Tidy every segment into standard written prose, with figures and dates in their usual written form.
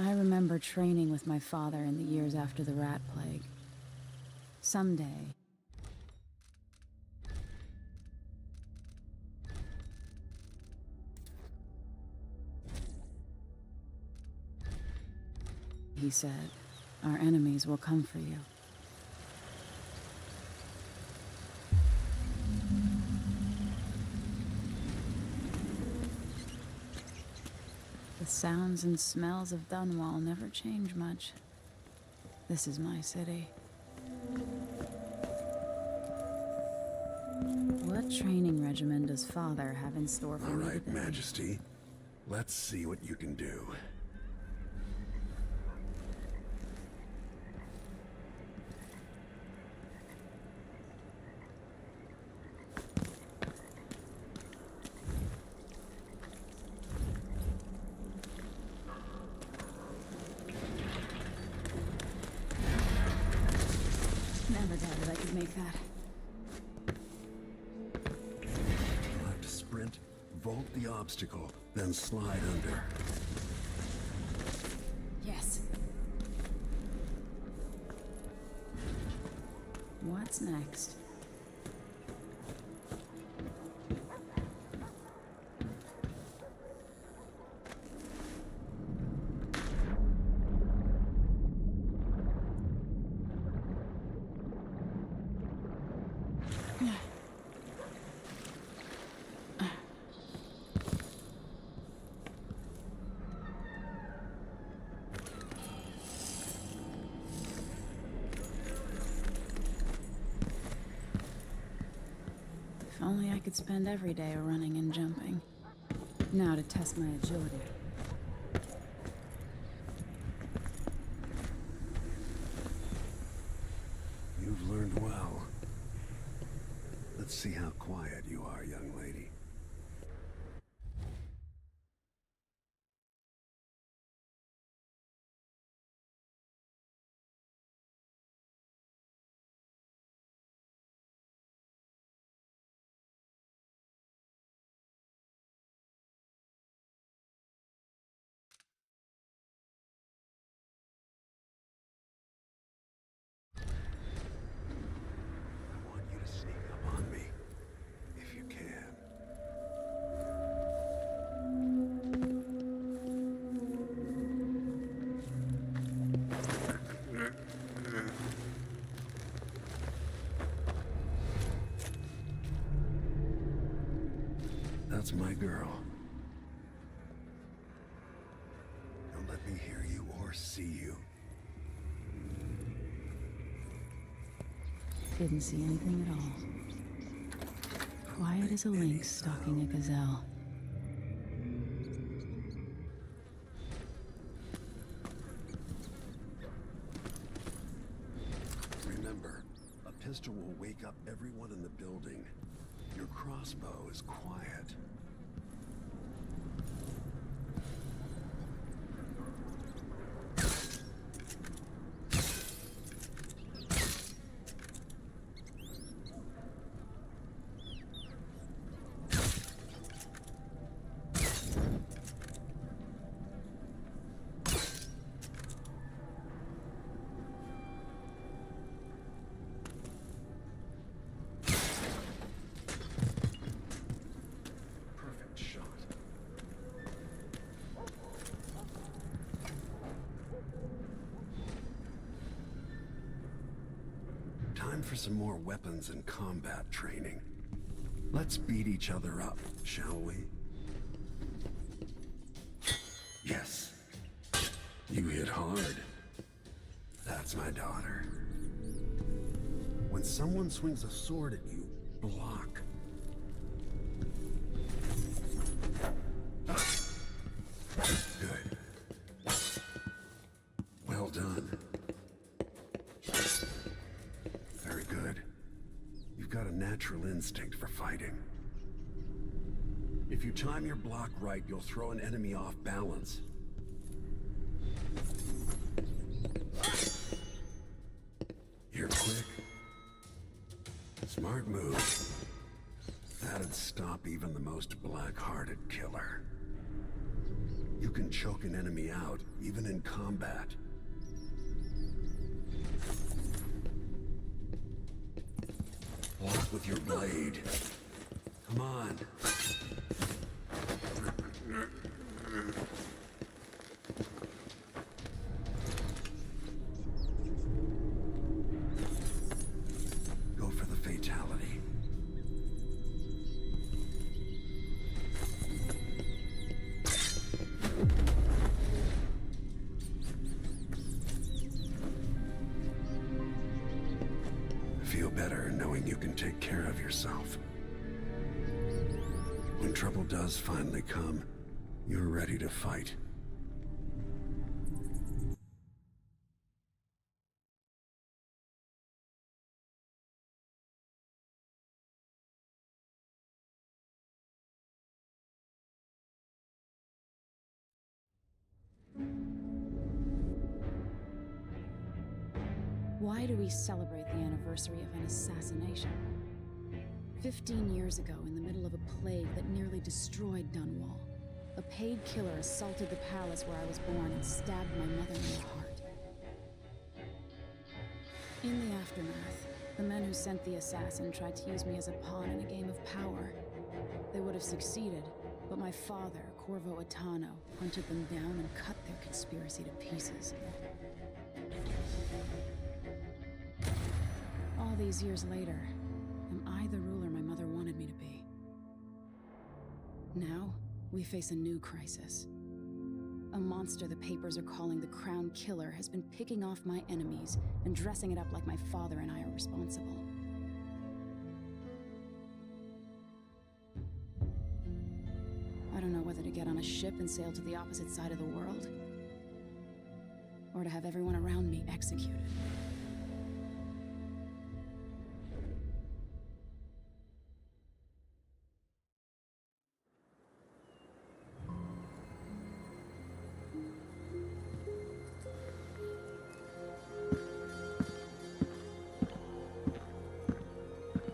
I remember training with my father in the years after the rat plague. Someday... he said, our enemies will come for you. The sounds and smells of Dunwall never change much. This is my city. What training regimen does Father have in store for me today? All right, Majesty. Let's see what you can do. Never doubted I could make that. You'll have to sprint, vault the obstacle, then slide under. Yes. What's next? If only I could spend every day running and jumping. Now to test my agility. You've learned well. Let's see how quiet you are, young lady. I want you to sneak up on me, if you can. That's my girl. Don't let me hear you or see you. Didn't see anything at all. Quiet as a lynx stalking a gazelle. Remember, a pistol will wake up everyone in the building. Your crossbow is quiet. Perfect shot. Time for some more weapons and combat training. Let's beat each other up, shall we? Yes. You hit hard. That's my daughter. When someone swings a sword at you, block. Good. Well done. Very good. You've got a natural instinct for fighting. If you time your block right, you'll throw an enemy off balance. You're quick. Smart move. That'd stop even the most black-hearted killer. You can choke an enemy out, even in combat. Walk with your blade. Come on. Go for the fatality. Feel better knowing you can take care of yourself. When trouble does finally come, you're ready to fight. Why do we celebrate the anniversary of an assassination? 15 years ago, in the middle of a plague that nearly destroyed Dunwall, a paid killer assaulted the palace where I was born and stabbed my mother in the heart. In the aftermath, the men who sent the assassin tried to use me as a pawn in a game of power. They would have succeeded, but my father, Corvo Attano, hunted them down and cut their conspiracy to pieces. All these years later, am I the ruler my mother wanted me to be? Now, we face a new crisis. A monster the papers are calling the Crown Killer has been picking off my enemies and dressing it up like my father and I are responsible. I don't know whether to get on a ship and sail to the opposite side of the world, or to have everyone around me executed.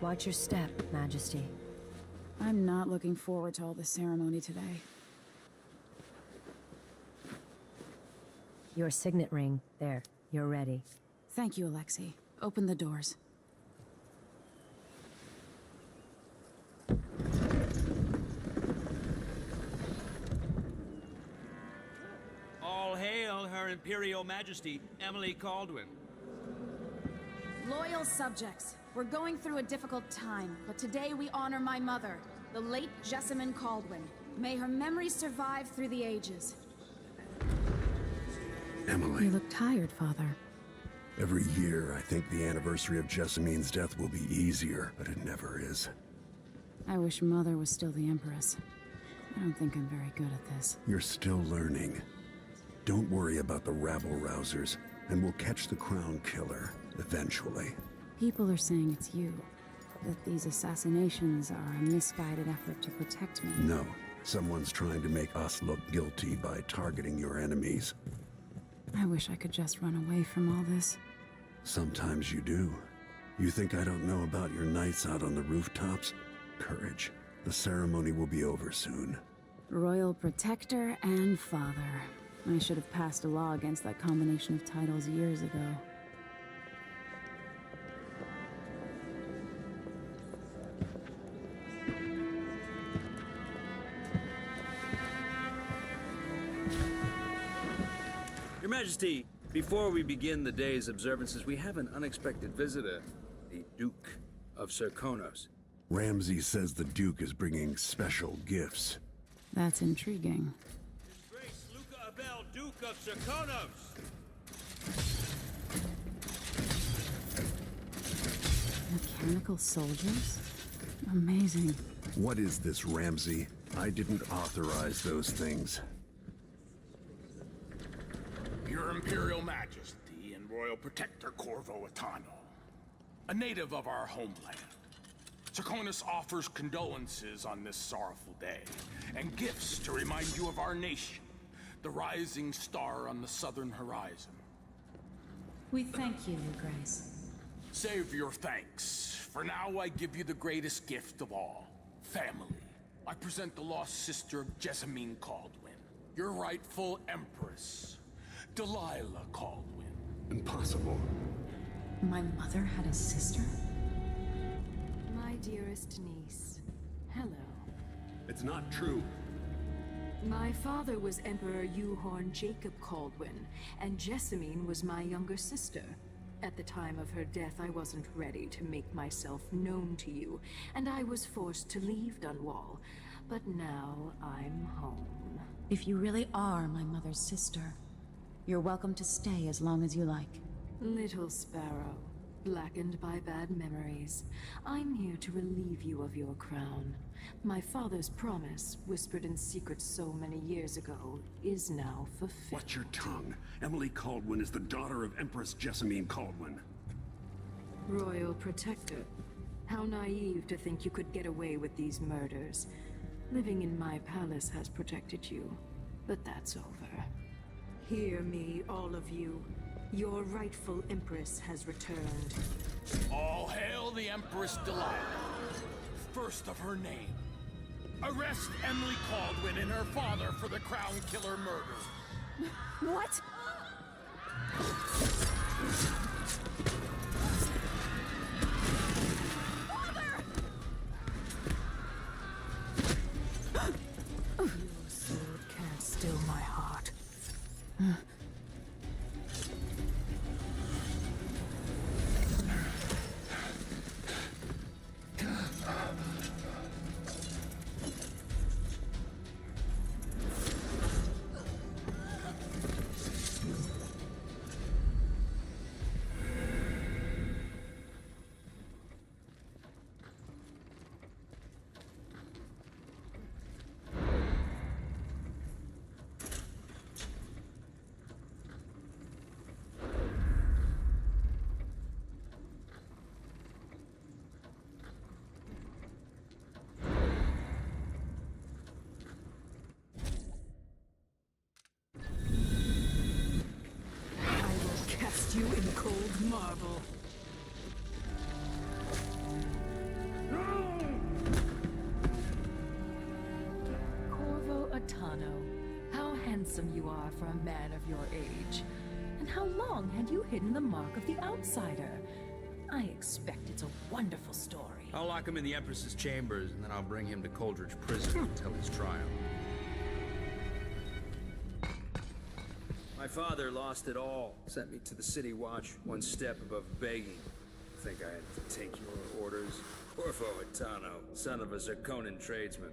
Watch your step, Majesty. I'm not looking forward to all the ceremony today. Your signet ring. There. You're ready. Thank you, Alexei. Open the doors. All hail Her Imperial Majesty, Emily Caldwin. Loyal subjects, we're going through a difficult time, but today we honor my mother, the late Jessamine Caldwin. May her memory survive through the ages. Emily. You look tired, Father. Every year, I think the anniversary of Jessamine's death will be easier, but it never is. I wish Mother was still the Empress. I don't think I'm very good at this. You're still learning. Don't worry about the rabble-rousers, and we'll catch the Crown Killer, eventually. People are saying it's you. That these assassinations are a misguided effort to protect me. No. Someone's trying to make us look guilty by targeting your enemies. I wish I could just run away from all this. Sometimes you do. You think I don't know about your nights out on the rooftops? Courage. The ceremony will be over soon. Royal Protector and Father. I should have passed a law against that combination of titles years ago. Your Majesty, before we begin the day's observances, we have an unexpected visitor, the Duke of Serkonos. Ramsay says the Duke is bringing special gifts. That's intriguing. His Grace Luca Abel, Duke of Serkonos! Mechanical soldiers? Amazing. What is this, Ramsay? I didn't authorize those things. Your Imperial Majesty and Royal Protector Corvo Attano, a native of our homeland. Serkonos offers condolences on this sorrowful day, and gifts to remind you of our nation, the rising star on the southern horizon. We thank you, Your Grace. Save your thanks. For now, I give you the greatest gift of all, family. I present the lost sister of Jessamine Caldwin, Your rightful Empress, Delilah Caldwin. Impossible. My mother had a sister? My dearest niece, hello. It's not true. My father was Emperor Euhorn Jacob Caldwin, and Jessamine was my younger sister. At the time of her death, I wasn't ready to make myself known to you, and I was forced to leave Dunwall. But now I'm home. If you really are my mother's sister, you're welcome to stay as long as you like. Little sparrow, blackened by bad memories, I'm here to relieve you of your crown. My father's promise, whispered in secret so many years ago, is now fulfilled. Watch your tongue. Emily Caldwin is the daughter of Empress Jessamine Caldwin. Royal Protector. How naive to think you could get away with these murders. Living in my palace has protected you, but that's over. Hear me, all of you. Your rightful Empress has returned. All hail the Empress Delilah, first of her name. Arrest Emily Caldwin and her father for the Crown Killer murder. What? Your sword can't still my heart. You in cold marble. Corvo Atano, how handsome you are for a man of your age. And how long had you hidden the mark of the outsider? I expect it's a wonderful story. I'll lock him in the Empress's chambers, and then I'll bring him to Coldridge Prison until his trial. My father lost it all. Sent me to the City Watch, one step above begging. Think I had to take your orders? Corvo Atano, son of a Zirconan tradesman.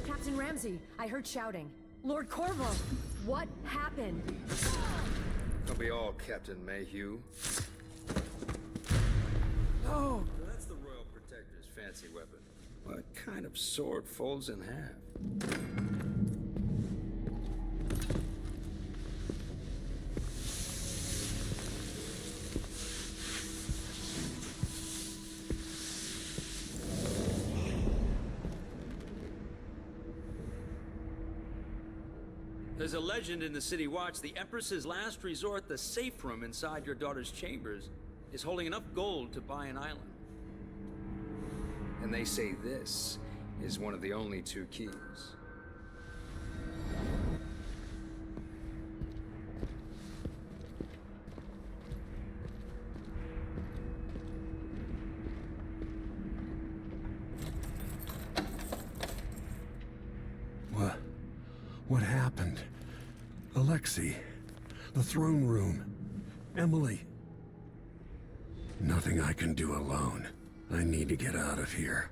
Captain Ramsey, I heard shouting. Lord Corvo, what happened? Don't be all Captain Mayhew. Oh, that's the Royal Protector's fancy weapon. What kind of sword folds in half? There's a legend in the City Watch. The Empress's last resort, the safe room inside your daughter's chambers, is holding enough gold to buy an island. And they say this is one of the only two keys. What happened? Alexei, the throne room, Emily. Nothing I can do alone. I need to get out of here.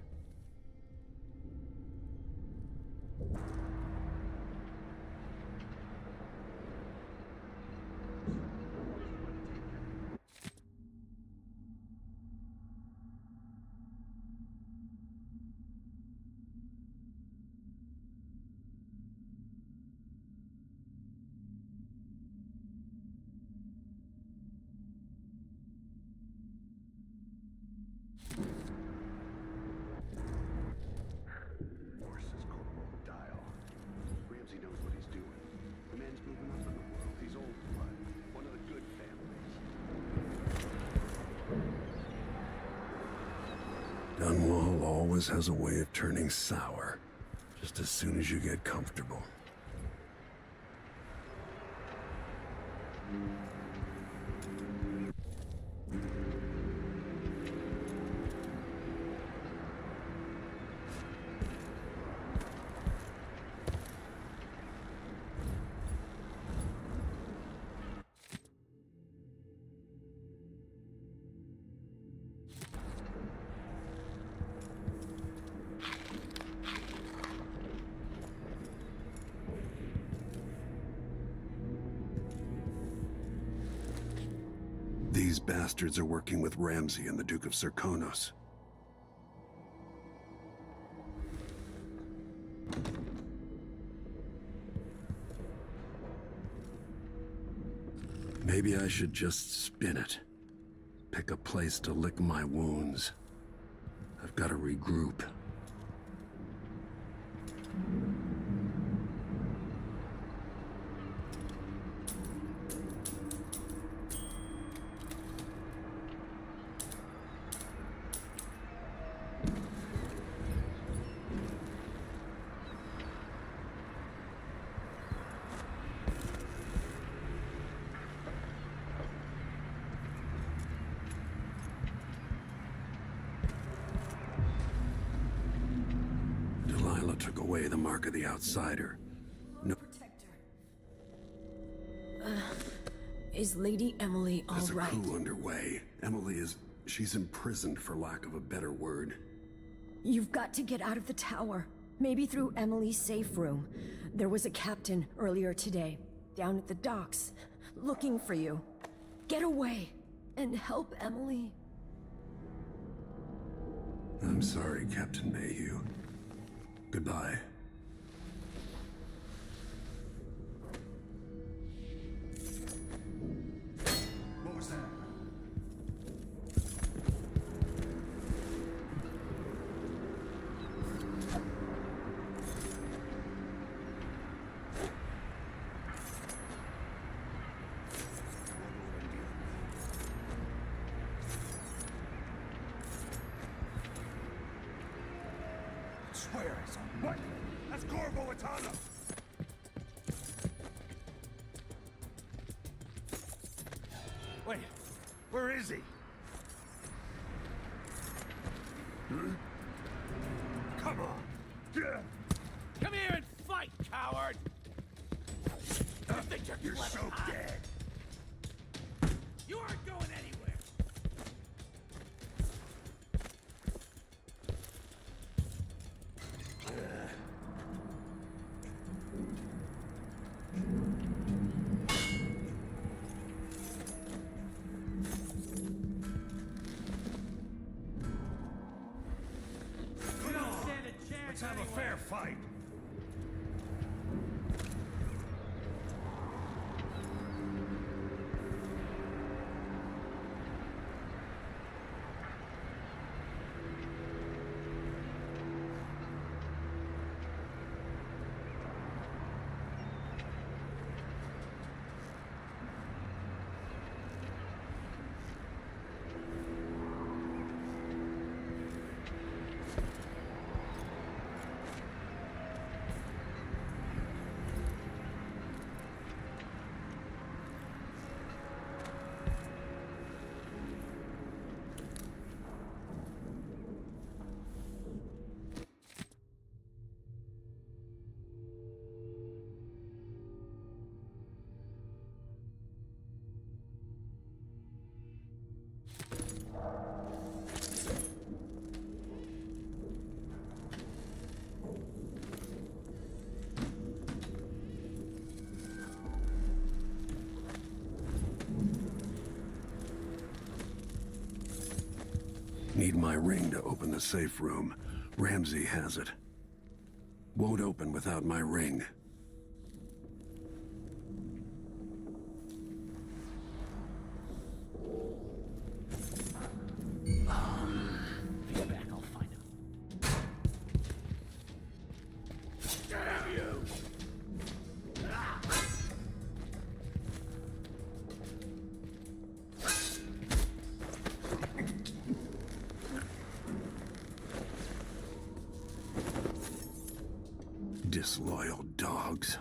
Dunwall always has a way of turning sour. Just as soon as you get comfortable. These bastards are working with Ramsey and the Duke of Serkonos. Maybe I should just spin it. Pick a place to lick my wounds. I've got to regroup. Took away the mark of the outsider. No. Is Lady Emily all There's a right? coup underway. She's imprisoned for lack of a better word. You've got to get out of the tower. Maybe through Emily's safe room. There was a captain earlier today, down at the docks, looking for you. Get away and help Emily. I'm sorry, Captain Mayhew. Goodbye. What was that? Swear I saw what? That's Corvo Atana! Wait, where is he? Huh? Come on! Come here and fight, coward! I think You're clever, so huh? dead! You aren't going anywhere! Let's have a fair fight! Need my ring to open the safe room. Ramsey has it. Won't open without my ring. Be back, I'll find him. Damn you! Disloyal dogs.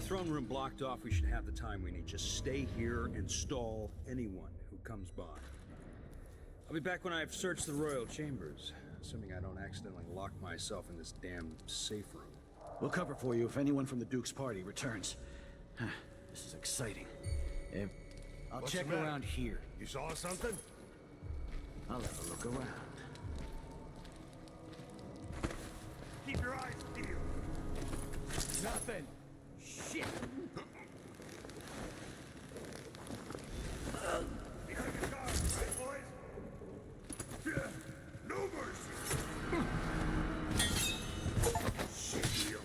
Throne room blocked off, we should have the time we need. Just stay here and stall anyone who comes by. I'll be back when I've searched the royal chambers, assuming I don't accidentally lock myself in this damn safe room. We'll cover for you if anyone from the Duke's party returns. This is exciting. I'll What's check the matter? around here. You saw something? I'll have a look around. Keep your eyes peeled. Nothing! Shit! Behind the car, right, boys? Yeah, no mercy. Shit, Leo.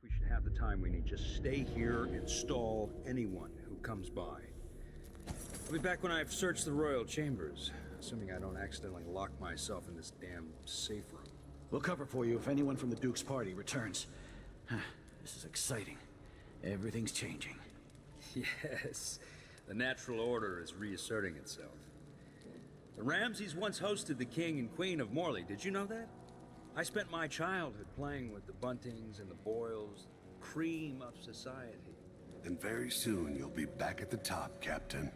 We should have the time we need. Just stay here and stall anyone who comes by. I'll be back when I've searched the royal chambers, assuming I don't accidentally lock myself in this damn safe room. We'll cover for you if anyone from the Duke's party returns. This is exciting. Everything's changing. Yes, the natural order is reasserting itself. The Ramseys once hosted the king and queen of Morley. Did you know that? I spent my childhood playing with the Buntings and the Boyles, cream of society. And very soon you'll be back at the top, Captain.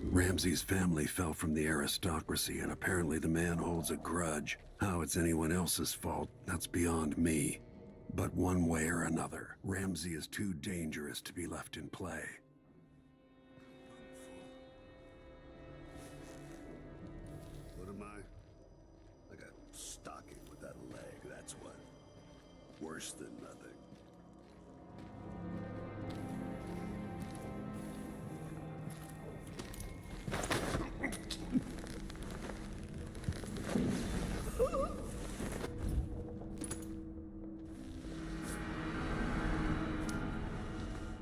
Ramsey's family fell from the aristocracy, and apparently the man holds a grudge. How it's anyone else's fault, that's beyond me. But one way or another, Ramsey is too dangerous to be left in play. What am I? I got stocking with that leg, that's what. Worse than nothing.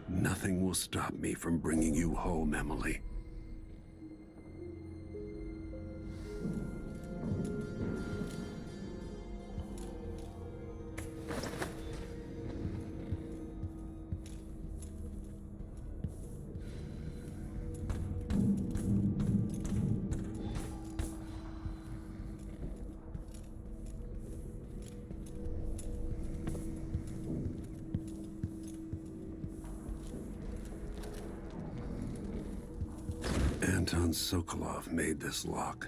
Nothing will stop me from bringing you home, Emily. Anton Sokolov made this lock.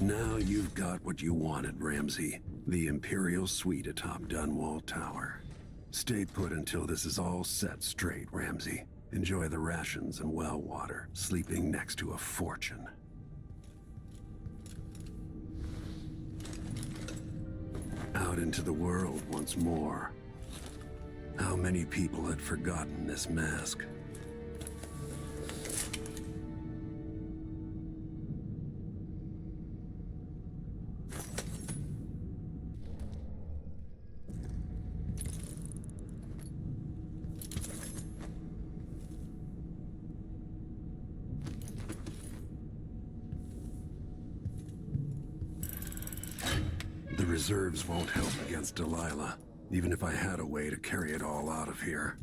Now you've got what you wanted, Ramsey. The Imperial Suite atop Dunwall Tower. Stay put until this is all set straight, Ramsey. Enjoy the rations and well water, sleeping next to a fortune. Out into the world once more. How many people had forgotten this mask? The reserves won't help against Delilah, even if I had a way to carry it all out of here.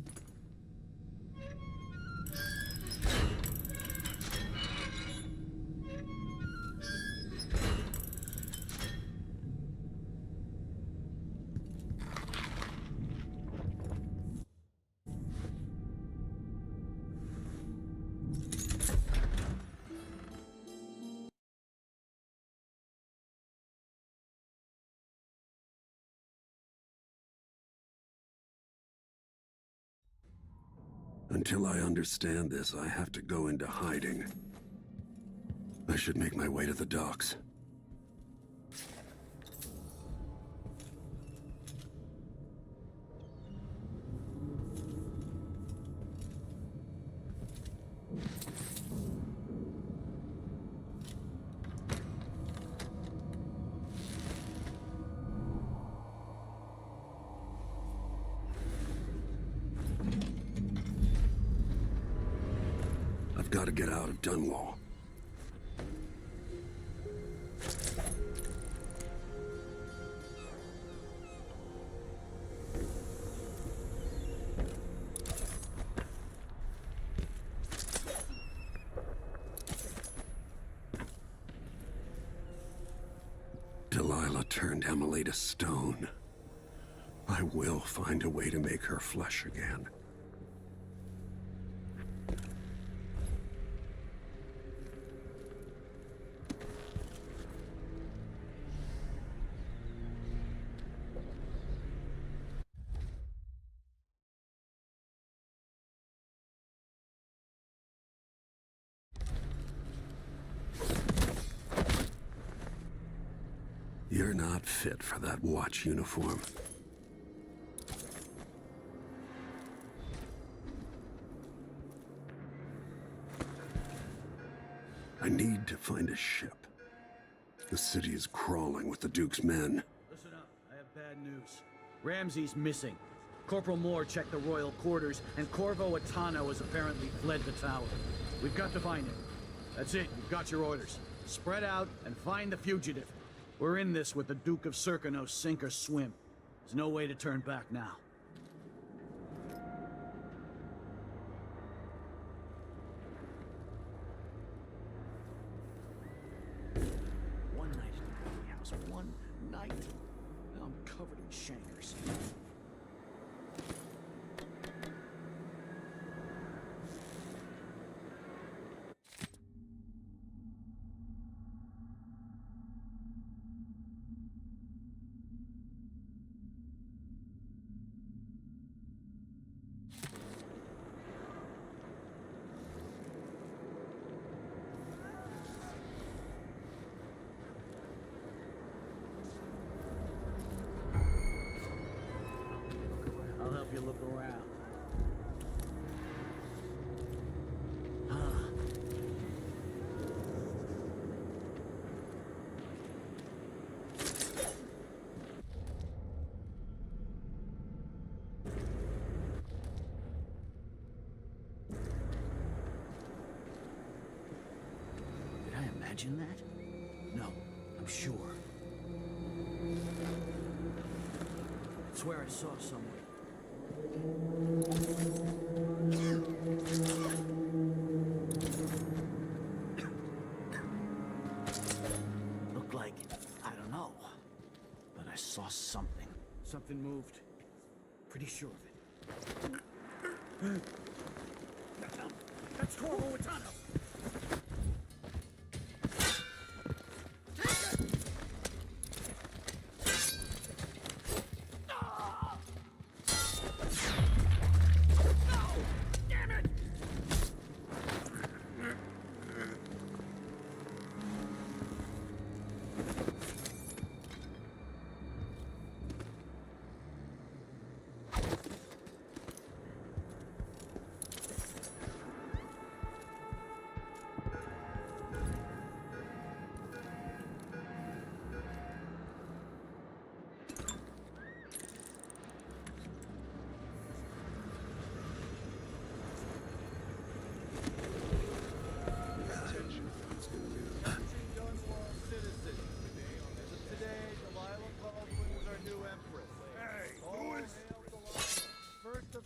Until I understand this, I have to go into hiding. I should make my way to the docks. I've got to get out of Dunwall. Delilah turned Emily to stone. I will find a way to make her flesh again. You're not fit for that watch uniform. I need to find a ship. The city is crawling with the Duke's men. Listen up, I have bad news. Ramsey's missing. Corporal Moore checked the royal quarters, and Corvo Atano has apparently fled the tower. We've got to find him. That's it, you've got your orders. Spread out and find the fugitive. We're in this with the Duke of Serkino, sink or swim. There's no way to turn back now. One night at the White House, one night. Now I'm covered in shankers. I'll help you look around. Did I imagine that? No, I'm sure. I swear I saw someone. Looked like, I don't know, but I saw something. Something moved. Pretty sure of it. That's Corvo Atano!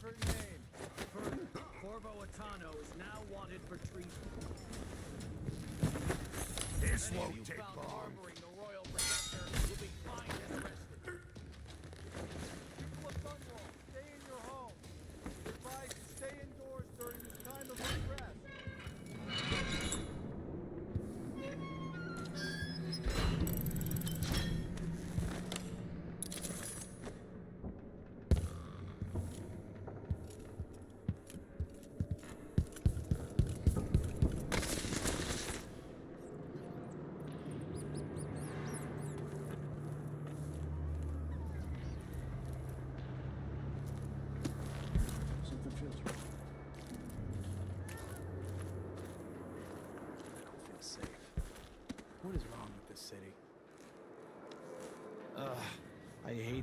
Her name. Corvo Atano is now wanted for treason. This Any of won't you take found long. harboring the royal protector will be fined and arrested. People of Dunwall, stay in your home. Advise to stay indoors during this time of unrest.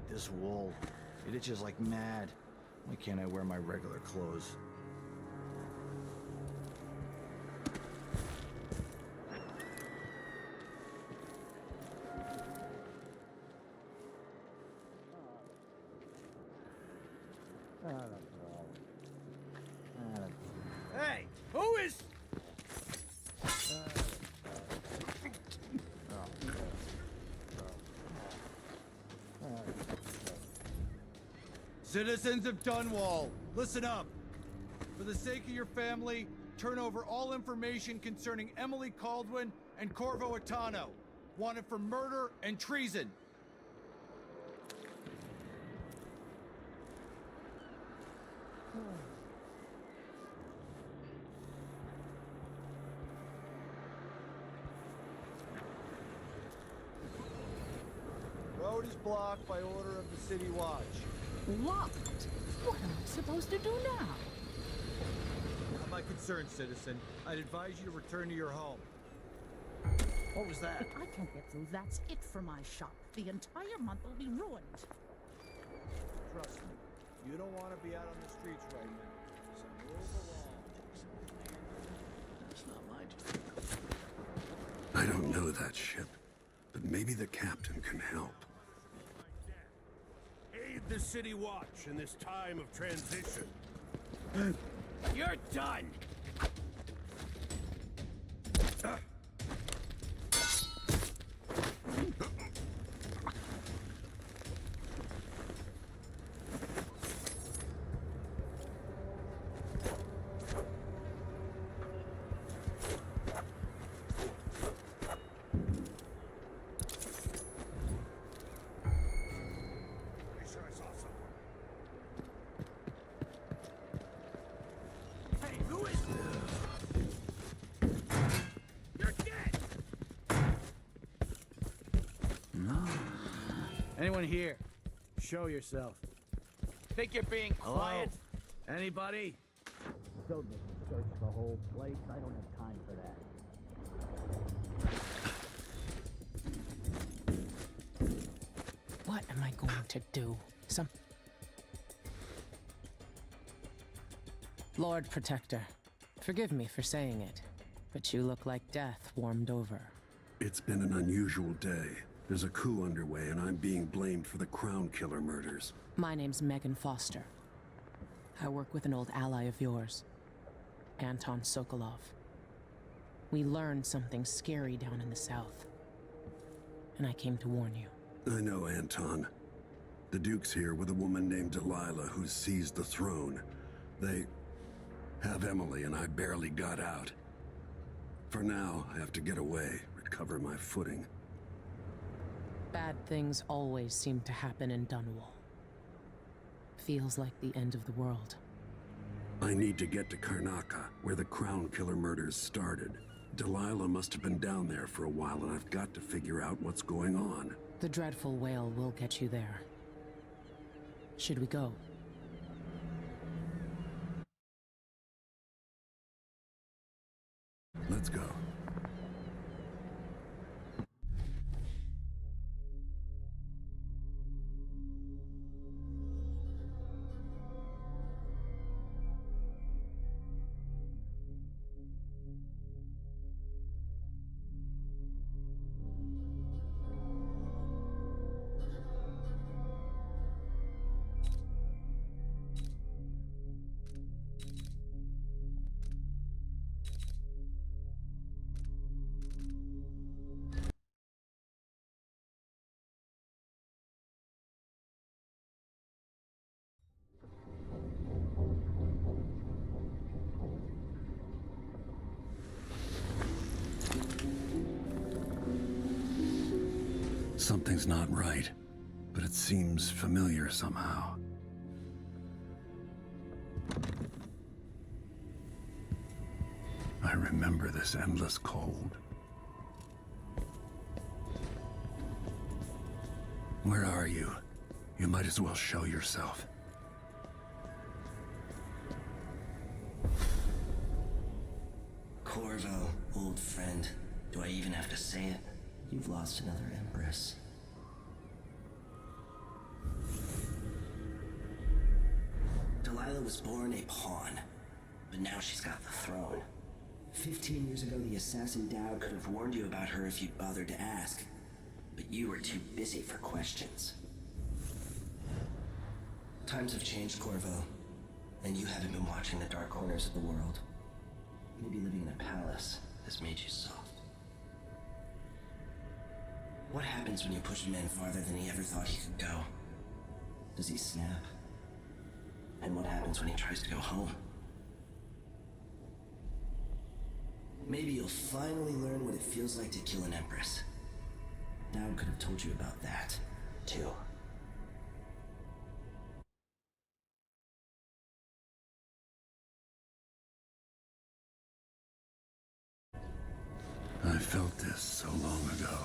hate this wool. It itches like mad. Why can't I wear my regular clothes? Hey, who is... Citizens of Dunwall, listen up. For the sake of your family, turn over all information concerning Emily Caldwin and Corvo Atano, wanted for murder and treason. Road is blocked by order of the City Watch. What? What am I supposed to do now? Not my concern, citizen. I'd advise you to return to your home. What was that? If I can't get through, that's it for my shop. The entire month will be ruined. Trust me, you don't want to be out on the streets right now. So move along. That's not my job. I don't know that ship, but maybe the captain can help. Aid the City Watch in this time of transition. You're done! Anyone here? Show yourself. Think you're being quiet? Hello? Anybody? Don't make me search the whole place. I don't have time for that. What am I going to do? Lord Protector, forgive me for saying it, but you look like death warmed over. It's been an unusual day. There's a coup underway, and I'm being blamed for the Crown Killer murders. My name's Megan Foster. I work with an old ally of yours, Anton Sokolov. We learned something scary down in the south, and I came to warn you. I know Anton. The Duke's here with a woman named Delilah who's seized the throne. They have Emily, and I barely got out. For now, I have to get away, recover my footing. Bad things always seem to happen in Dunwall. Feels like the end of the world. I need to get to Karnaca, where the Crown Killer murders started. Delilah must have been down there for a while, and I've got to figure out what's going on. The dreadful whale will get you there. Should we go? Let's go. Something's not right, but it seems familiar somehow. I remember this endless cold. Where are you? You might as well show yourself. Corvo, old friend. Do I even have to say it? You've lost another empress. was born a pawn, but now she's got the throne. 15 years ago, the assassin Dowd could have warned you about her if you'd bothered to ask, but you were too busy for questions. Times have changed, Corvo, and you haven't been watching the dark corners of the world. Maybe living in a palace has made you soft. What happens when you push a man farther than he ever thought he could go? Does he snap? And what happens when he tries to go home? Maybe you'll finally learn what it feels like to kill an empress. Dowd could have told you about that, too. I felt this so long ago.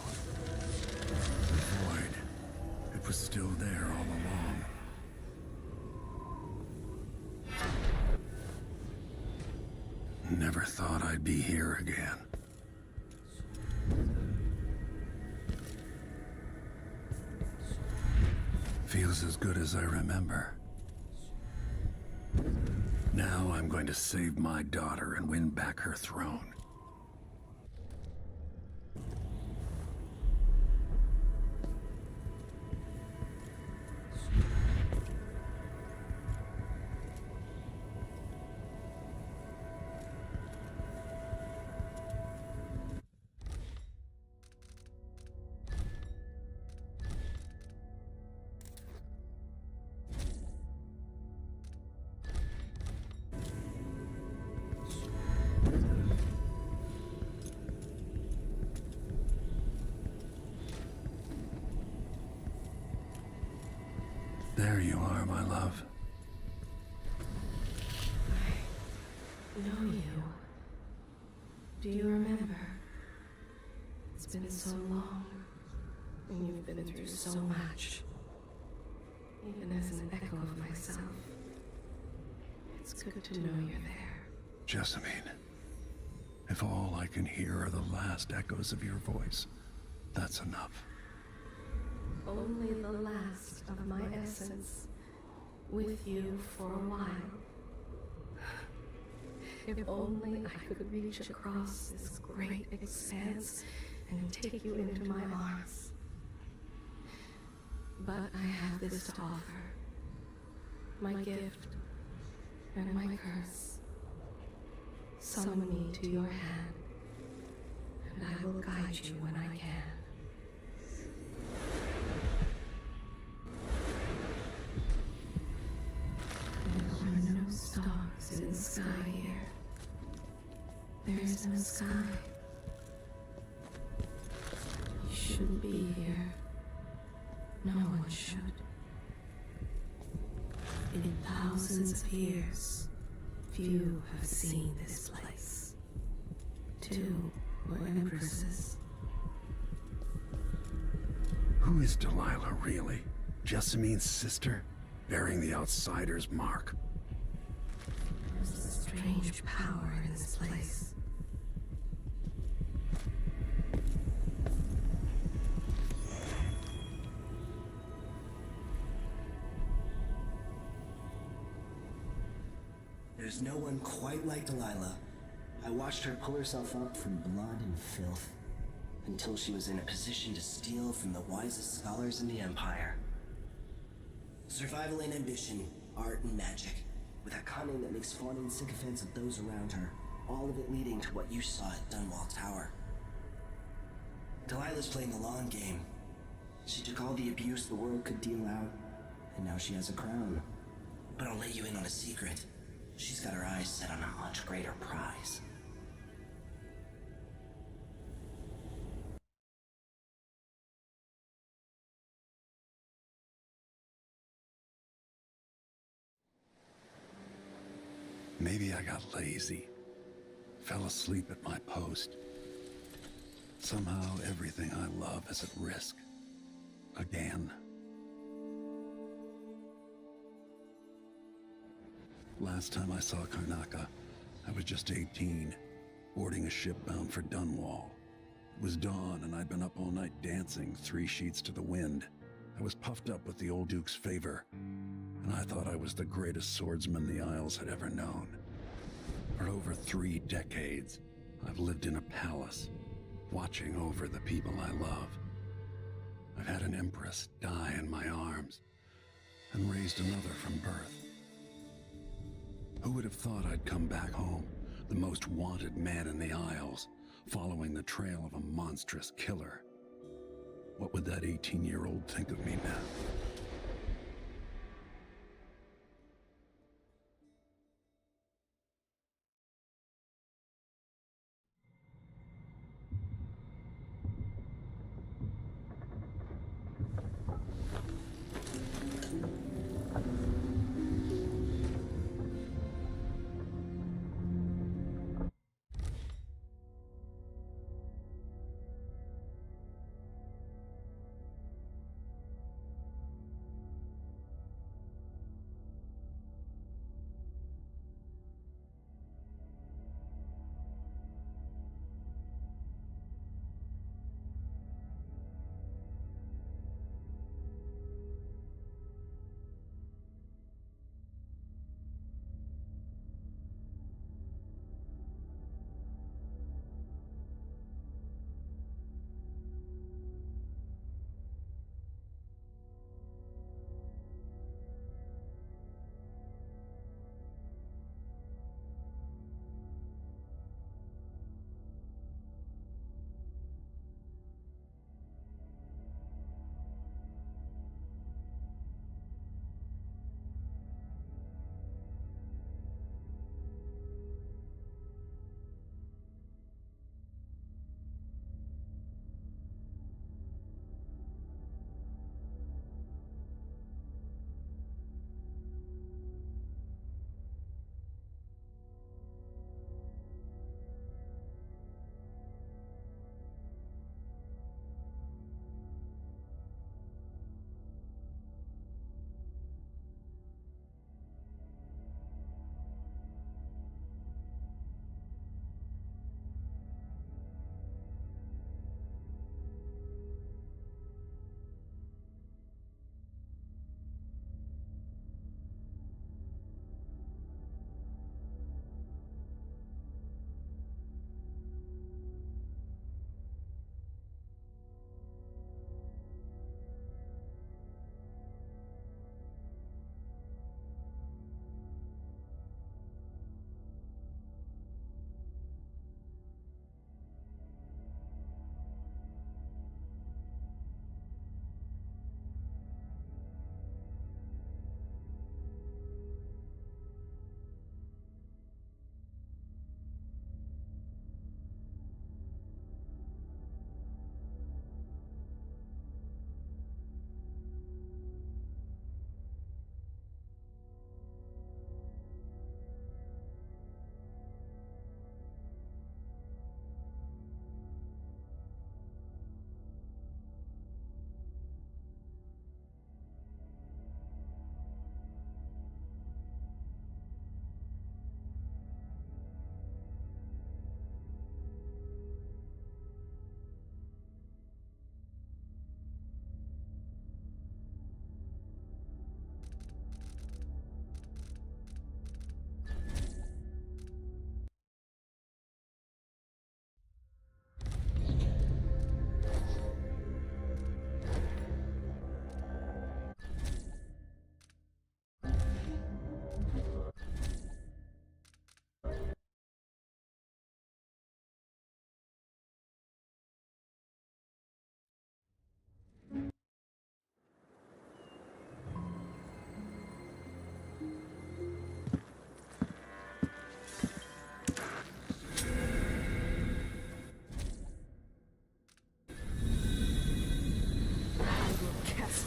The void. It was still there all along. Never thought I'd be here again. Feels as good as I remember. Now I'm going to save my daughter and win back her throne. There you are, my love. I know you. Do you remember? It's been so long, and you've been through so much. Even as an echo of myself, it's good to know you're there. Jessamine, if all I can hear are the last echoes of your voice, that's enough. Only the last of my essence, with you for a while. If only I could reach across this great expanse and take you into my arms. But I have this to offer. My gift and my curse. Summon me to your hand, and I will guide you when I can. There are no stars in the sky here. There is no sky. You shouldn't be here. No one should. In thousands of years, few have seen this place. 2 were empresses. Who is Delilah really? Jessamine's sister? Bearing the outsider's mark. There's a strange power in this place. There's no one quite like Delilah. I watched her pull herself up from blood and filth, until she was in a position to steal from the wisest scholars in the Empire. Survival and ambition, art and magic, with a cunning that makes fawning sycophants of those around her, all of it leading to what you saw at Dunwall Tower. Delilah's playing the long game. She took all the abuse the world could deal out, and now she has a crown. But I'll let you in on a secret. She's got her eyes set on a much greater prize. Maybe I got lazy. Fell asleep at my post. Somehow everything I love is at risk. Again. Last time I saw Karnaca, I was just 18, boarding a ship bound for Dunwall. It was dawn and I'd been up all night dancing 3 sheets to the wind. I was puffed up with the old Duke's favor. and I thought I was the greatest swordsman the Isles had ever known. For over 3 decades, I've lived in a palace, watching over the people I love. I've had an empress die in my arms, and raised another from birth. Who would have thought I'd come back home, the most wanted man in the Isles, following the trail of a monstrous killer? What would that 18-year-old think of me now?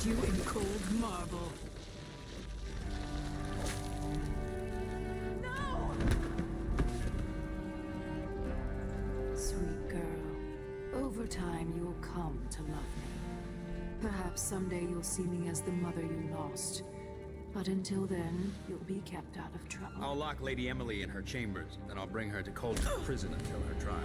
You in cold marble. No! Sweet girl, over time you'll come to love me. Perhaps someday you'll see me as the mother you lost. But until then, you'll be kept out of trouble. I'll lock Lady Emily in her chambers, then I'll bring her to Cold's prison until her trial.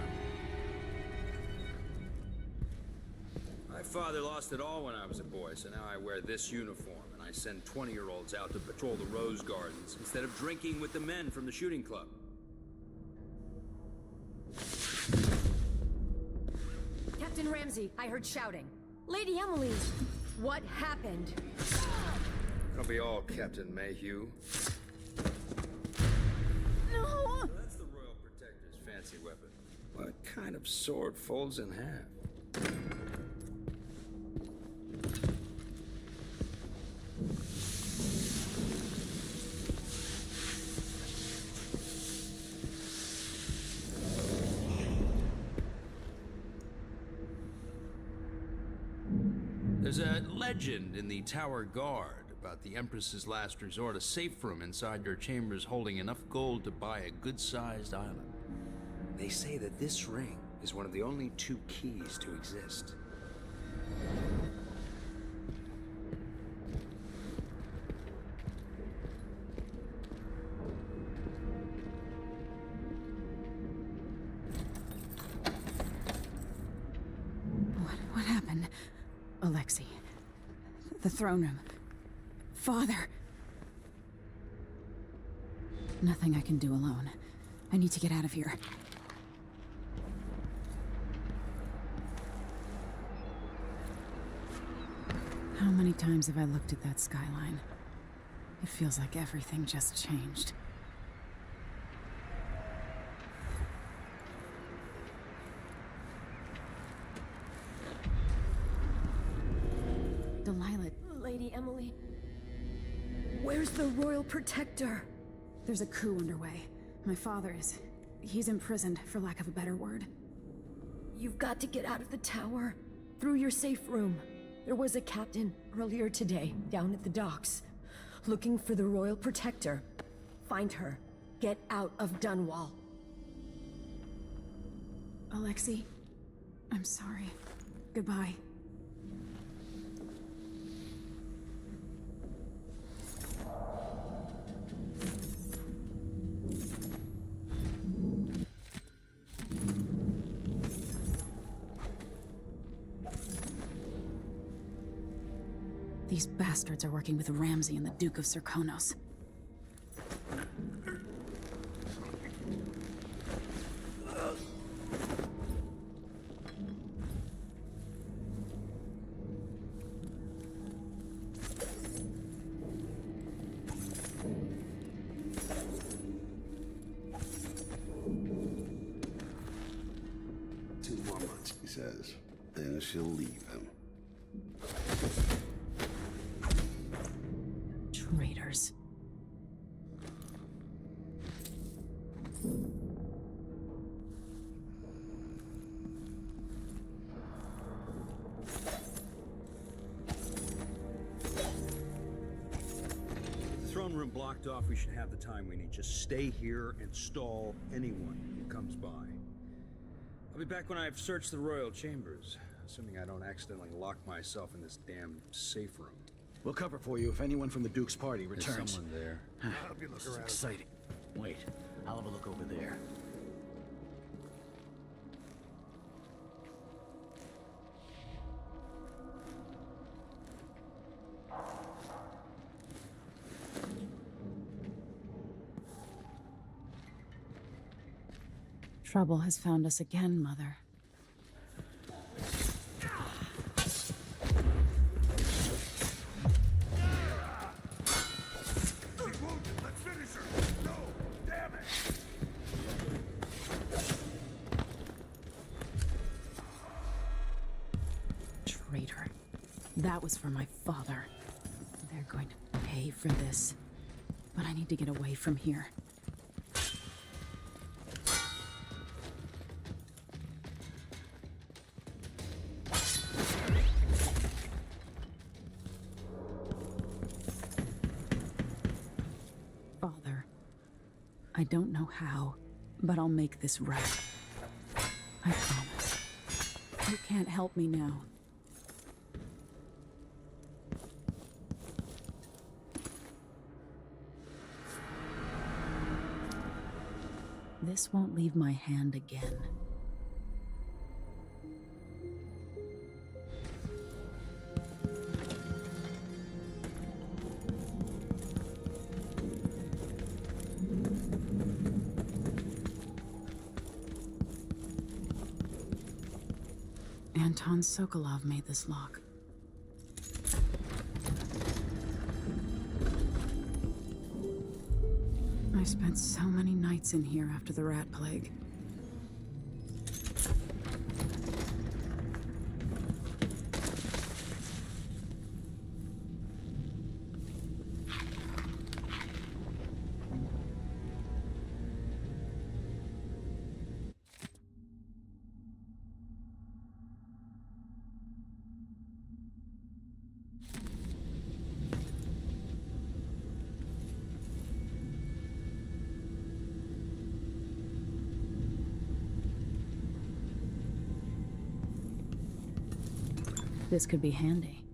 I father lost it all when I was a boy, so now I wear this uniform, and I send 20-year-olds out to patrol the rose gardens instead of drinking with the men from the shooting club. Captain Ramsey, I heard shouting. Lady Emily, what happened? It'll be all Captain Mayhew. No! That's the Royal Protector's fancy weapon. What kind of sword folds in half? There's a legend in the Tower Guard about the Empress's last resort, a safe room inside your chambers holding enough gold to buy a good-sized island. They say that this ring is one of the only 2 keys to exist. What happened? Alexei. The throne room. Father. Nothing I can do alone. I need to get out of here. How many times have I looked at that skyline? It feels like everything just changed. Delilah. Lady Emily, where's the Royal Protector? There's a coup underway. My father is... he's imprisoned, for lack of a better word. You've got to get out of the tower. Through your safe room. There was a captain earlier today, down at the docks. Looking for the Royal Protector. Find her. Get out of Dunwall. Alexei, I'm sorry. Goodbye. These bastards are working with Ramsey and the Duke of Serkonos. Two more months, he says. Then she'll leave him. Traitors. The throne room blocked off. We should have the time we need. Just stay here and stall anyone who comes by. I'll be back when I've searched the royal chambers, assuming I don't accidentally lock myself in this damn safe room. We'll cover for you if anyone from the Duke's party returns. There's someone there. I'll be This looking is around. exciting. Wait, I'll have a look over there. Trouble has found us again, Mother. She's wounded. Let's finish her. No, damn it. Traitor. That was for my father. They're going to pay for this. But I need to get away from here. Father, I don't know how, but I'll make this right. I promise. You can't help me now. This won't leave my hand again. Anton Sokolov made this lock. I spent so many nights in here after the rat plague. This could be handy.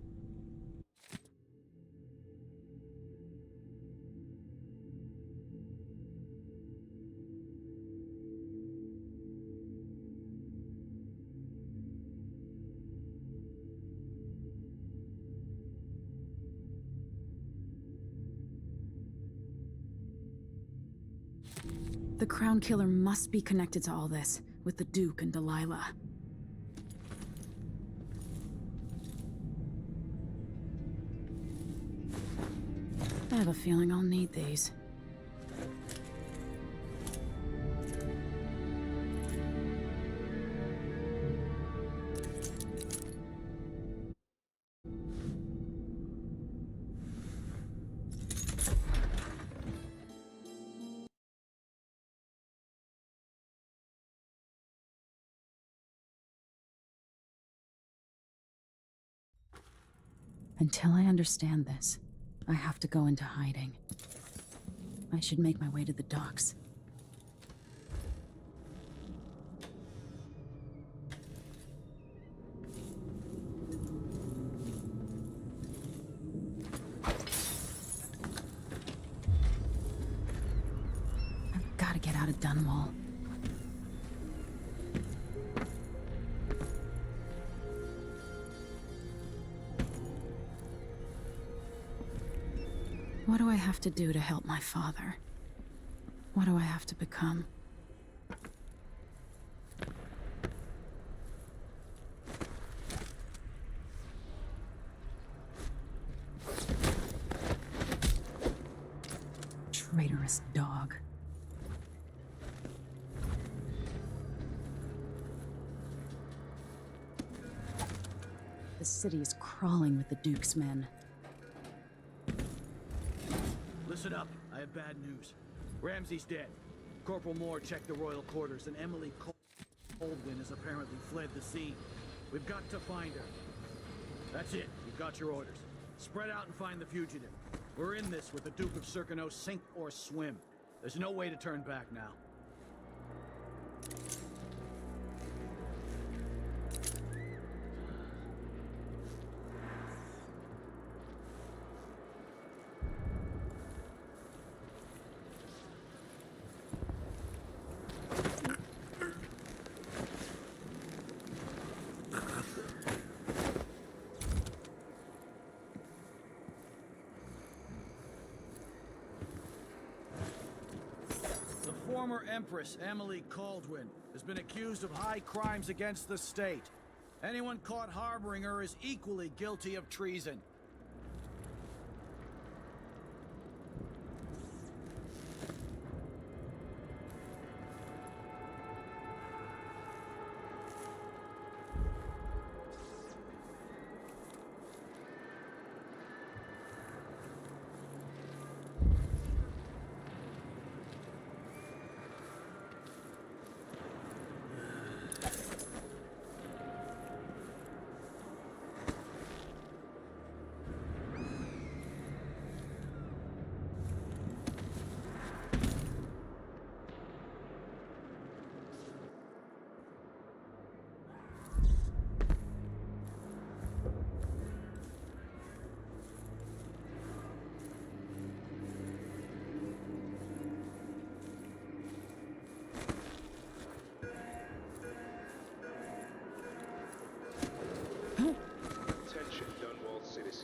The Crown Killer must be connected to all this, with the Duke and Delilah. I have a feeling I'll need these. Until I understand this, I have to go into hiding. I should make my way to the docks. I've got to get out of Dunwall. What do I have to do to help my father? What do I have to become? Traitorous dog. The city is crawling with the Duke's men. Listen up, I have bad news. Ramsey's dead. Corporal Moore checked the royal quarters, and Emily Coldwin has apparently fled the scene. We've got to find her. That's it, you've got your orders. Spread out and find the fugitive. We're in this with the Duke of Circano, sink or swim. There's no way to turn back now. Former Empress Emily Caldwin has been accused of high crimes against the state. Anyone caught harboring her is equally guilty of treason.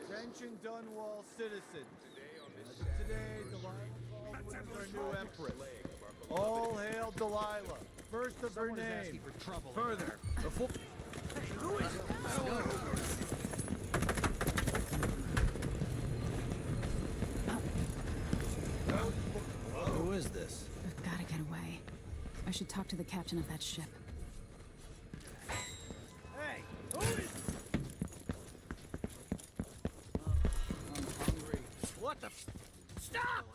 Attention Dunwall citizens. Today, Delilah Caldwin is our new empress. All hail Delilah, first of her name. Further, before... Who is this? I've gotta get away. I should talk to the captain of that ship. Hey, who is... I'm hungry. What the... Stop!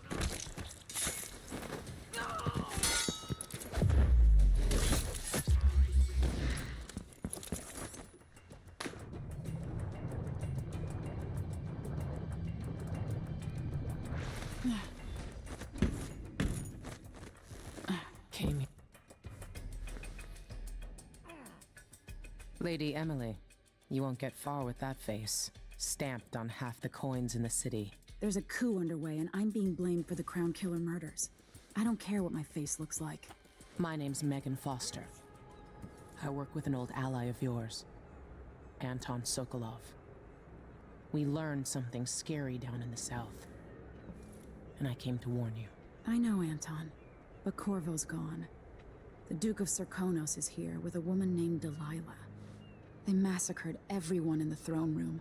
Came. Lady Emily, you won't get far with that face. Stamped on half the coins in the city. There's a coup underway, and I'm being blamed for the Crown Killer murders. I don't care what my face looks like. My name's Megan Foster. I work with an old ally of yours, Anton Sokolov. We learned something scary down in the south, and I came to warn you. I know, Anton, but Corvo's gone. The Duke of Serkonos is here with a woman named Delilah. They massacred everyone in the throne room.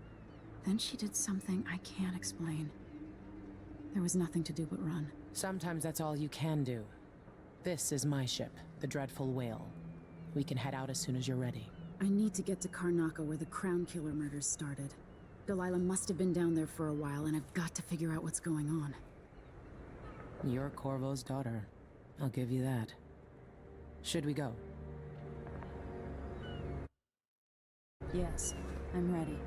Then she did something I can't explain. There was nothing to do but run. Sometimes that's all you can do. This is my ship, the Dreadful Whale. We can head out as soon as you're ready. I need to get to Karnaca where the Crown Killer murders started. Delilah must have been down there for a while, and I've got to figure out what's going on. You're Corvo's daughter. I'll give you that. Should we go? Yes, I'm ready.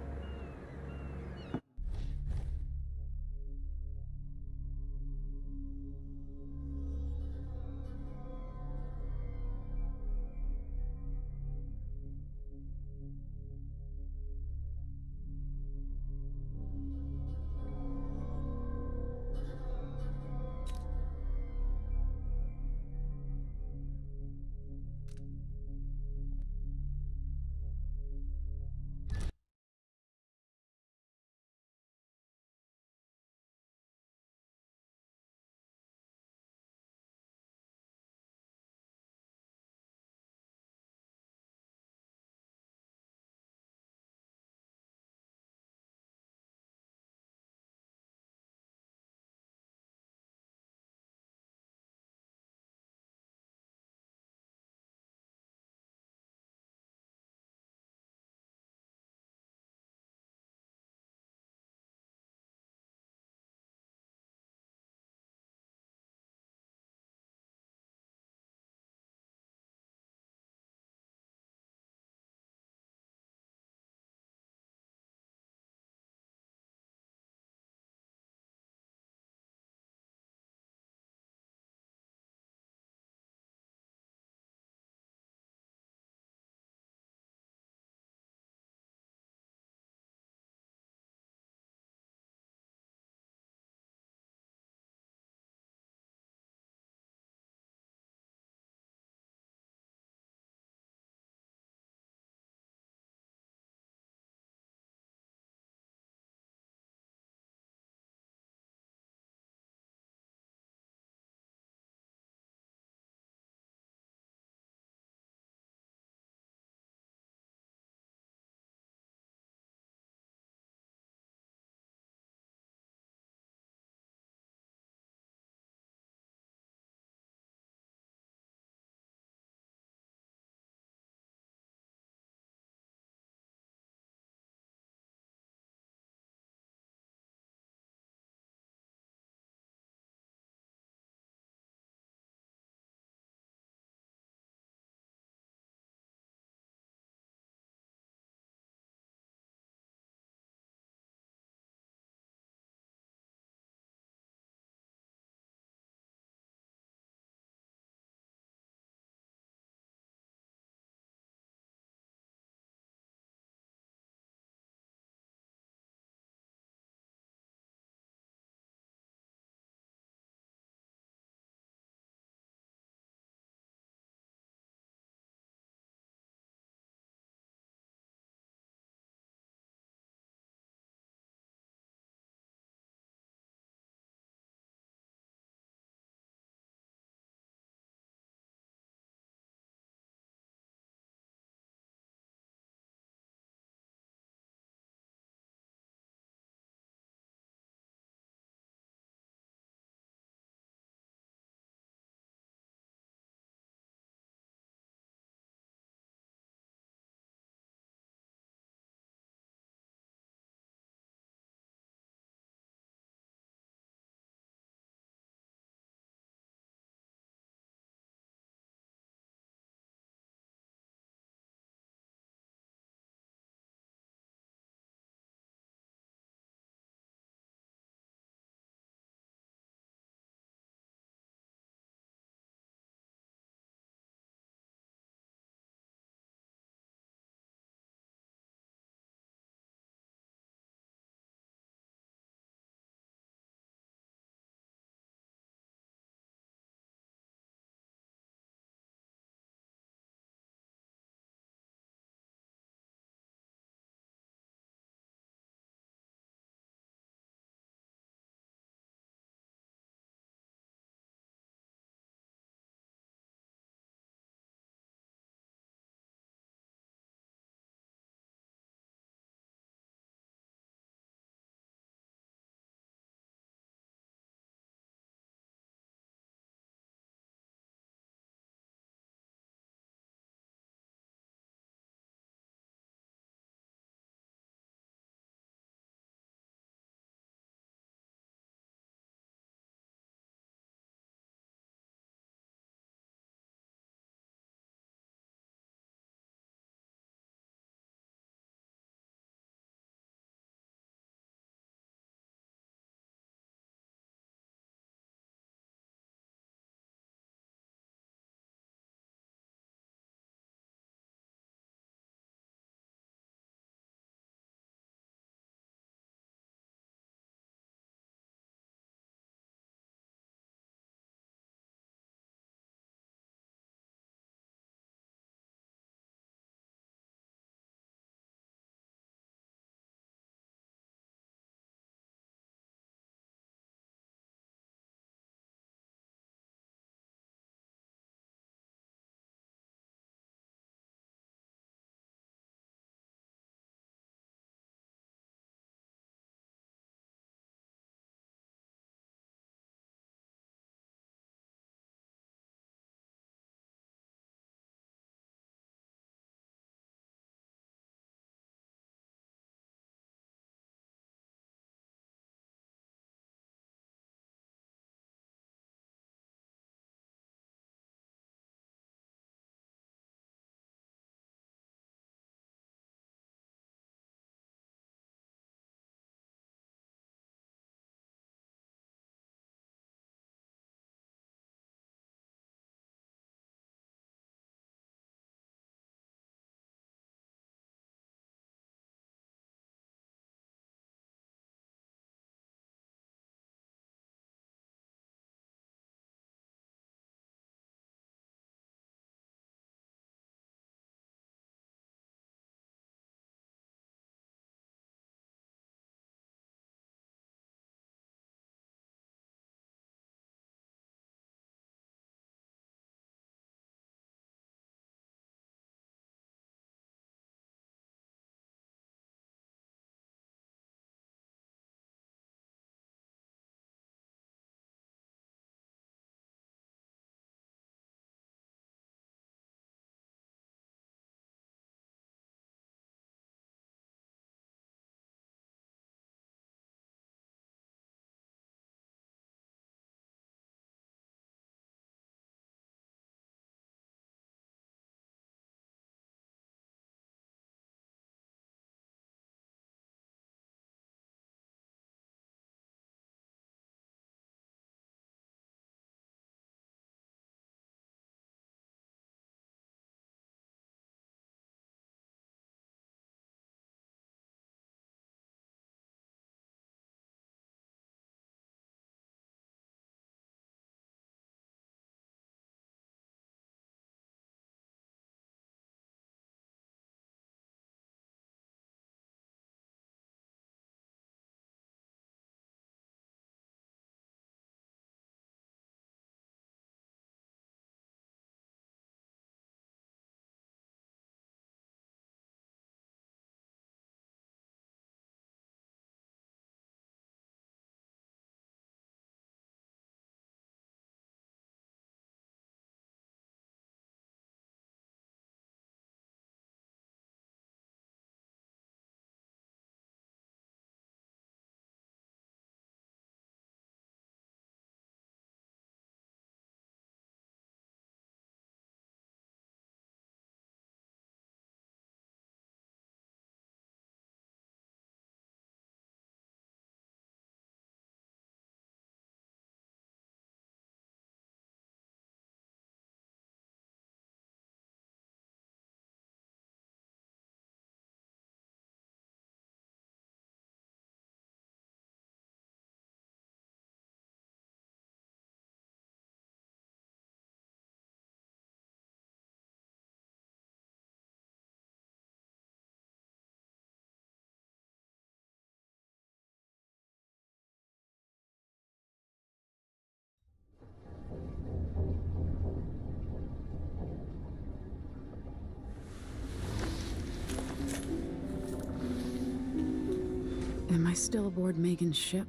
Am I still aboard Megan's ship?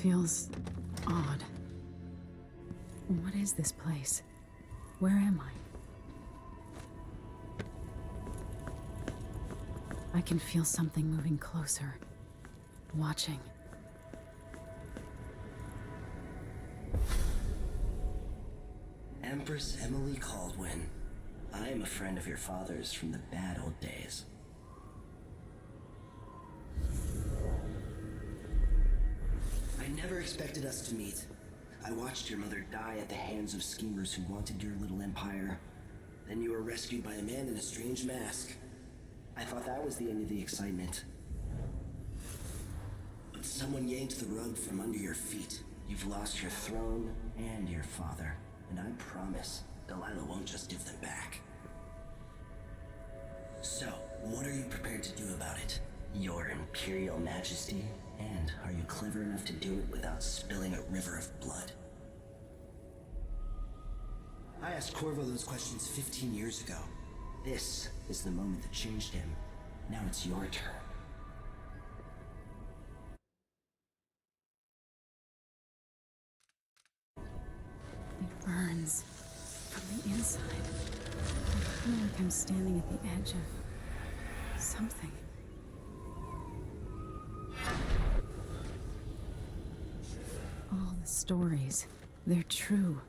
Feels odd. What is this place? Where am I? I can feel something moving closer. Watching. Empress Emily Caldwin. I am a friend of your father's from the bad old days. I never expected us to meet. I watched your mother die at the hands of schemers who wanted your little empire. Then you were rescued by a man in a strange mask. I thought that was the end of the excitement. But someone yanked the rug from under your feet. You've lost your throne and your father. And I promise, Delilah won't just give them back. So, what are you prepared to do about it? Your Imperial Majesty? And are you clever enough to do it without spilling a river of blood? I asked Corvo those questions 15 years ago. This is the moment that changed him. Now it's your turn. It burns from the inside. I feel like I'm standing at the edge of something. All the stories, they're true.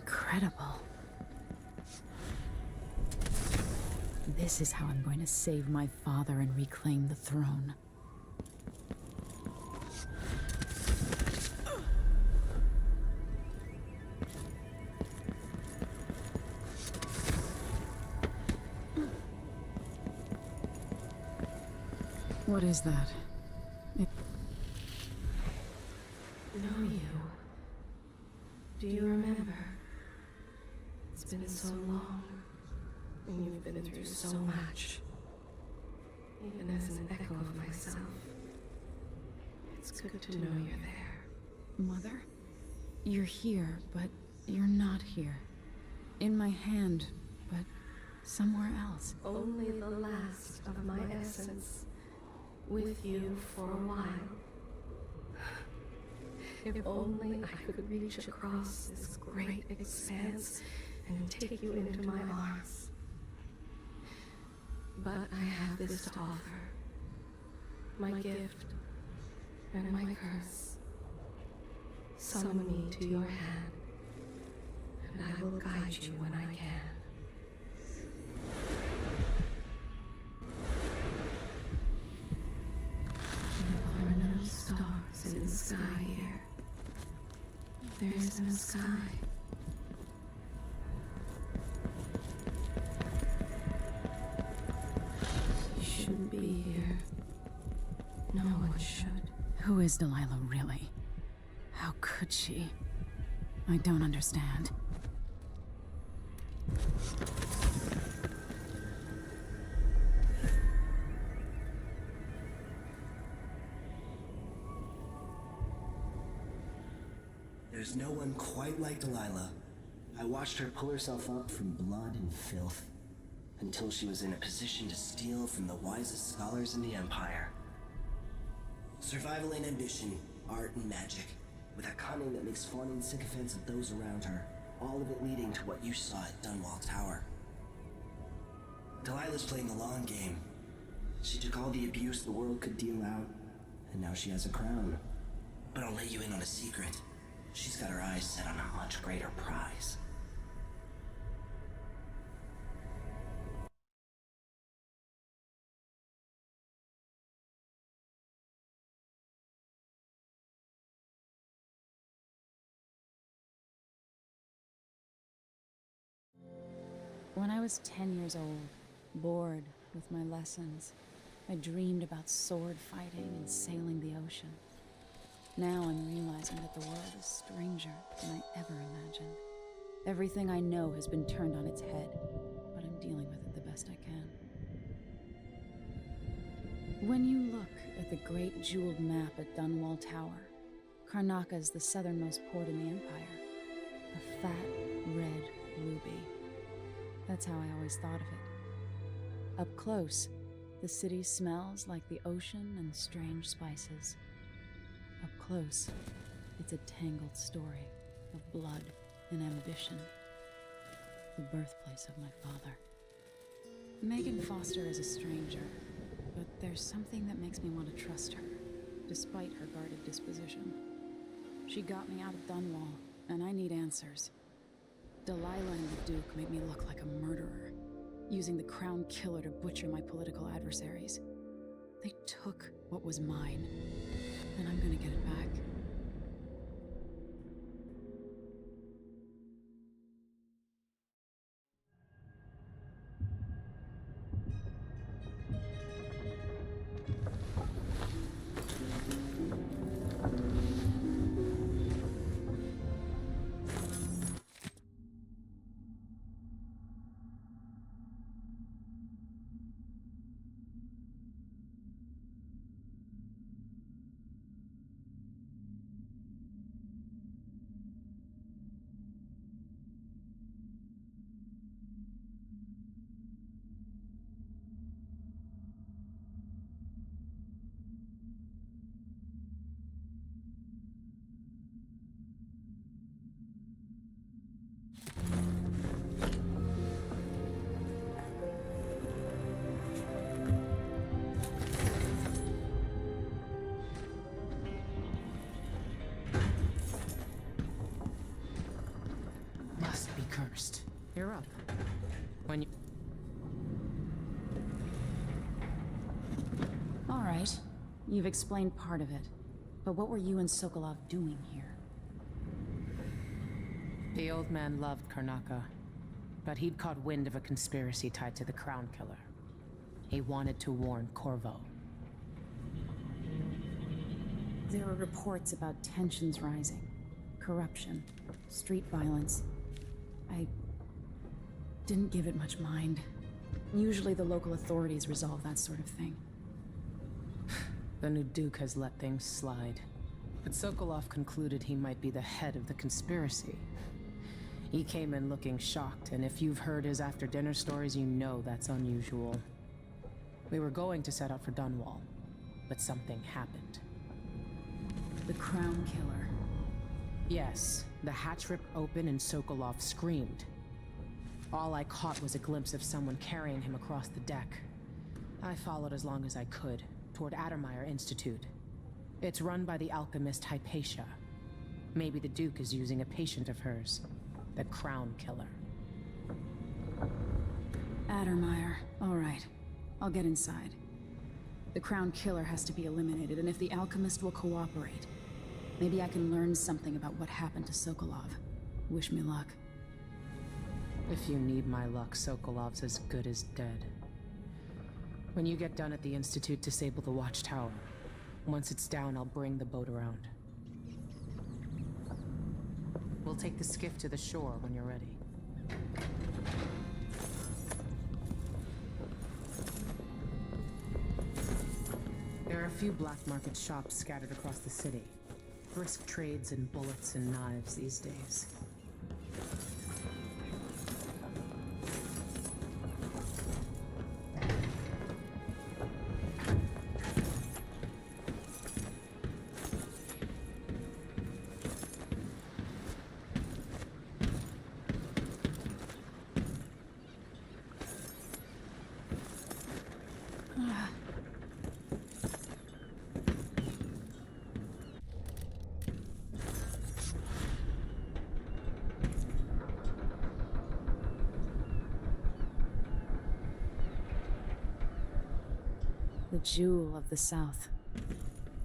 Incredible. This is how I'm going to save my father and reclaim the throne. What is that? Know you. Do you remember? It's been so long, and you've been through so much. Even as an echo of myself, it's good to know you're there. Mother? You're here, but you're not here. In my hand, but somewhere else. Only the last of my essence, with you for a while. If only I could reach across this great expanse and take you into my arms. But I have this to offer. My gift and my curse. Summon me to your hand, and I will guide you when I can. There are no stars in the sky here. There is no sky. You shouldn't be here. No one should. Who is Delilah really? How could she? I don't understand. There's no one quite like Delilah. I watched her pull herself up from blood and filth, until she was in a position to steal from the wisest scholars in the Empire. Survival and ambition, art and magic, with a cunning that makes fawning sycophants of those around her, all of it leading to what you saw at Dunwall Tower. Delilah's playing the long game. She took all the abuse the world could deal out, and now she has a crown. But I'll let you in on a secret. She's got her eyes set on a much greater prize. When I was 10 years old, bored with my lessons, I dreamed about sword fighting and sailing the ocean. Now I'm realizing that the world is stranger than I ever imagined. Everything I know has been turned on its head, but I'm dealing with it the best I can. When you look at the great jeweled map at Dunwall Tower, Karnaca is the southernmost port in the Empire. A fat, red ruby. That's how I always thought of it. Up close, The city smells like the ocean and strange spices. Up close, it's a tangled story of blood and ambition. The birthplace of my father. Megan Foster is a stranger, but there's something that makes me want to trust her, despite her guarded disposition. She got me out of Dunwall, and I need answers. Delilah and the Duke made me look like a murderer, using the Crown Killer to butcher my political adversaries. They took what was mine, and I'm gonna get it back. Must be cursed. You're up. When you... All right, you've explained part of it, but what were you and Sokolov doing here? The old man loved Karnaka, but he'd caught wind of a conspiracy tied to the Crown Killer. He wanted to warn Corvo. There were reports about tensions rising, corruption, street violence. I didn't give it much mind. Usually the local authorities resolve that sort of thing. The new Duke has let things slide. But Sokolov concluded he might be the head of the conspiracy. He came in looking shocked, and if you've heard his after-dinner stories, you know that's unusual. We were going to set out for Dunwall, but something happened. The Crown Killer. Yes, the hatch ripped open and Sokolov screamed. All I caught was a glimpse of someone carrying him across the deck. I followed as long as I could, toward Addermeyer Institute. It's run by the alchemist Hypatia. Maybe the Duke is using a patient of hers, the Crown Killer. Addermeyer. All right. I'll get inside. The Crown Killer has to be eliminated, and if the alchemist will cooperate, maybe I can learn something about what happened to Sokolov. Wish me luck. If you need my luck, Sokolov's as good as dead. When you get done at the Institute, disable the watchtower. Once it's down, I'll bring the boat around. We'll take the skiff to the shore when you're ready. There are a few black market shops scattered across the city. Brisk trades in bullets and knives these days. The jewel of the South.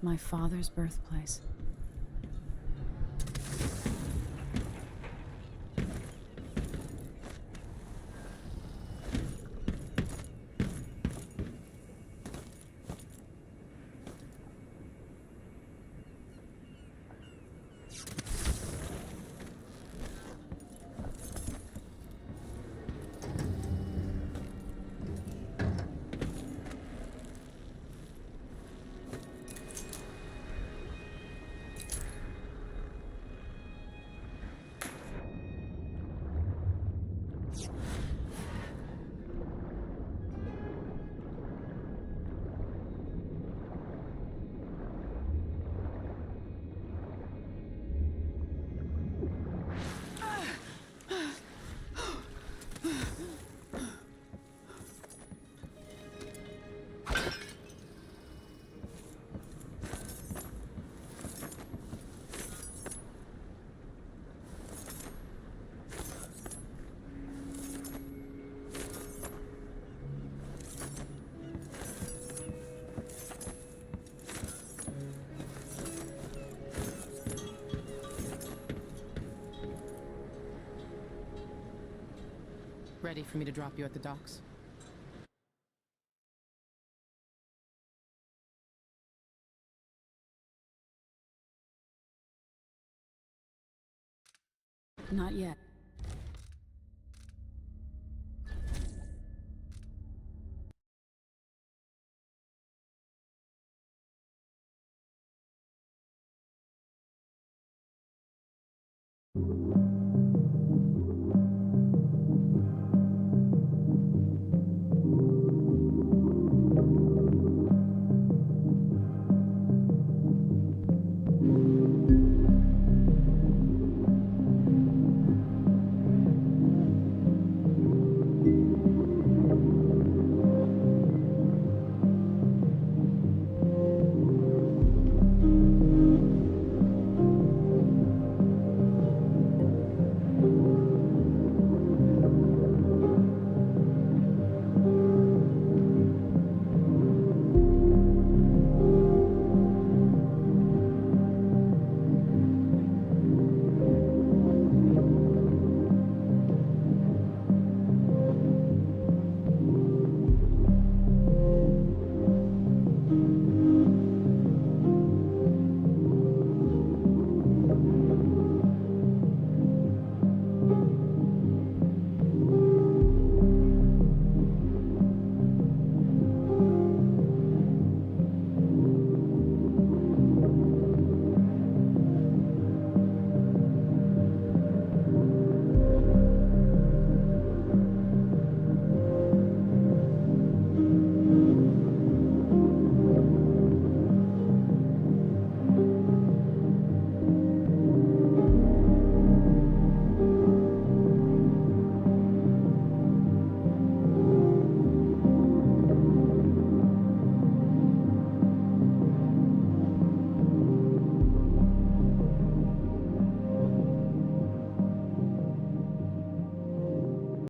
My father's birthplace. Ready for me to drop you at the docks? Not yet.